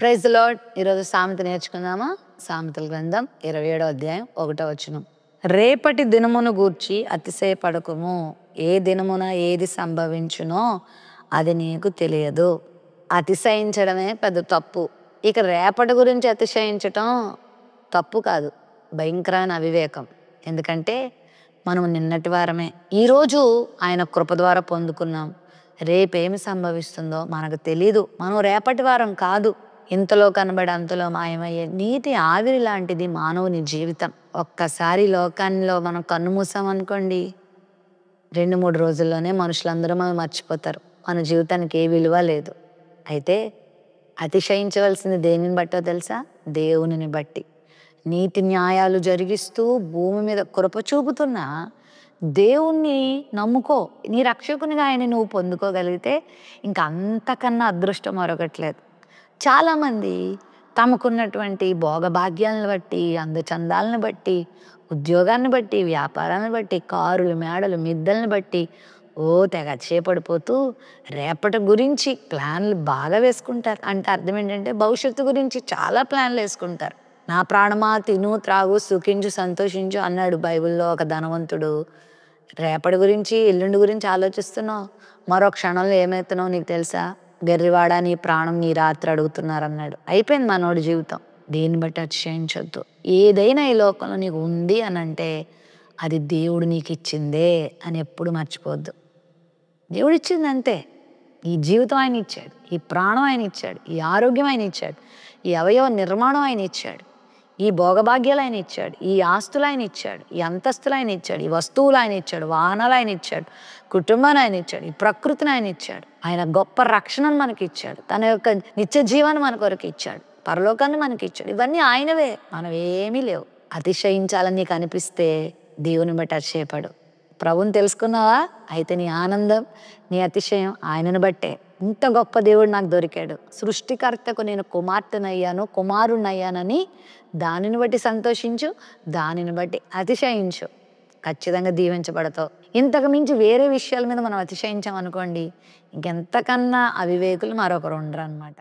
Praise the lord. ఈరోజు సామెత నేర్చుకుందామా? సామెతల గ్రంథం 27వ అధ్యాయం 1వ వచనం. రేపటి దినమును గూర్చి అతిశయపడకుము, ఏ దినమున ఏది సంభవించునో అది నీకు తెలియదు. అతిశయించడమే పెద్ద తప్పు. ఇక రేపటి గురించి అతిశయించటం తప్పు కాదు, భయంకరమైన అవివేకం. ఎందుకంటే మనం నిన్నటి వారమే, ఈరోజు ఆయన కృప ద్వారా పొందుకున్నాం. రేపేమి సంభవిస్తుందో మనకు తెలీదు. మనం రేపటి వారం కాదు. ఇంతలో కనబడి అంతలో మాయమయ్యే నీటి ఆవిరి లాంటిది మానవుని జీవితం. ఒక్కసారి లోకాల్లో మనం కన్ను మూసామనుకోండి, 2-3 రోజుల్లోనే మనుషులందరూ మనం మర్చిపోతారు. మన జీవితానికి ఏ విలువ లేదు. అయితే అతిశయించవలసింది దేనిని బట్టో తెలుసా? దేవునిని బట్టి. నీతి న్యాయాలు జరిగిస్తూ భూమి మీద కృప చూపుతున్న దేవుణ్ణి నమ్ముకో. నీ రక్షకునిగా ఆయన నువ్వు పొందుకోగలిగితే ఇంకా అంతకన్నా అదృష్టం మరొకట్లేదు. చాలామంది తమకున్నటువంటి భోగభాగ్యాలను బట్టి, అందచందాలను బట్టి, ఉద్యోగాన్ని బట్టి, వ్యాపారాన్ని బట్టి, కారులు, మేడలు, మిద్దల్ని బట్టి తెగ అతిశయపడిపోతూ రేపటి గురించి ప్లాన్లు బాగా వేసుకుంటారు. అంటే అర్థం ఏంటంటే భవిష్యత్తు గురించి చాలా ప్లాన్లు వేసుకుంటారు. నా ప్రాణమా తిను త్రాగు సుఖించు సంతోషించు అన్నాడు బైబిల్లో ఒక ధనవంతుడు. రేపటి గురించి ఎల్లుండి గురించి ఆలోచిస్తున్నావు, మరో క్షణంలో ఏమవుతున్నావు నీకు తెలుసా? గెర్రివాడా నీ ప్రాణం నీ రాత్రి అడుగుతున్నారు అన్నాడు. అయిపోయింది మనోడి జీవితం. దేన్ని బట్టి అతిశయించొద్దు. ఏదైనా ఈ లోకంలో నీకు ఉంది అని అంటే అది దేవుడు నీకు ఇచ్చిందే అని ఎప్పుడు మర్చిపోవద్దు. దేవుడు ఇచ్చింది అంతే. ఈ జీవితం ఆయన ఇచ్చాడు, ఈ ప్రాణం ఆయన ఇచ్చాడు, ఈ ఆరోగ్యం ఆయన ఇచ్చాడు, ఈ అవయవ నిర్మాణం ఆయన ఇచ్చాడు, ఈ భోగభాగ్యాలు ఆయన ఇచ్చాడు, ఈ ఆస్తులు ఆయన ఇచ్చాడు, ఈ అంతస్తులు ఆయన ఇచ్చాడు, ఈ వస్తువులు ఆయన ఇచ్చాడు, వాహనాలు ఆయన ఇచ్చాడు, కుటుంబాన్ని ఆయన ఇచ్చాడు, ఈ ప్రకృతిని ఆయన ఇచ్చాడు. ఆయన గొప్ప రక్షణను మనకి ఇచ్చాడు, తన యొక్క నిత్య జీవాన్ని మన కొరకు ఇచ్చాడు, పరలోకాన్ని మనకి ఇచ్చాడు. ఇవన్నీ ఆయనవే, మనవేమీ లేవు. అతిశయించాలని నీకు అనిపిస్తే దేవుని బట్టి అతిశయపడు. ప్రభుని తెలుసుకున్నావా? అయితే నీ ఆనందం, నీ అతిశయం ఆయనను బట్టే. ఇంత గొప్ప దేవుడు నాకు దొరికాడు, సృష్టికర్తకు నేను కుమార్తెనయ్యాను, కుమారుణ్ణయ్యానని దానిని బట్టి సంతోషించు, దానిని బట్టి అతిశయించు. ఖచ్చితంగా దీవించబడతావు. ఇంతకు మించి వేరే విషయాల మీద మనం అతిశయించామనుకోండి, ఇంకెంతకన్నా అవివేకులు మరొకరు ఉండరు అన్నమాట.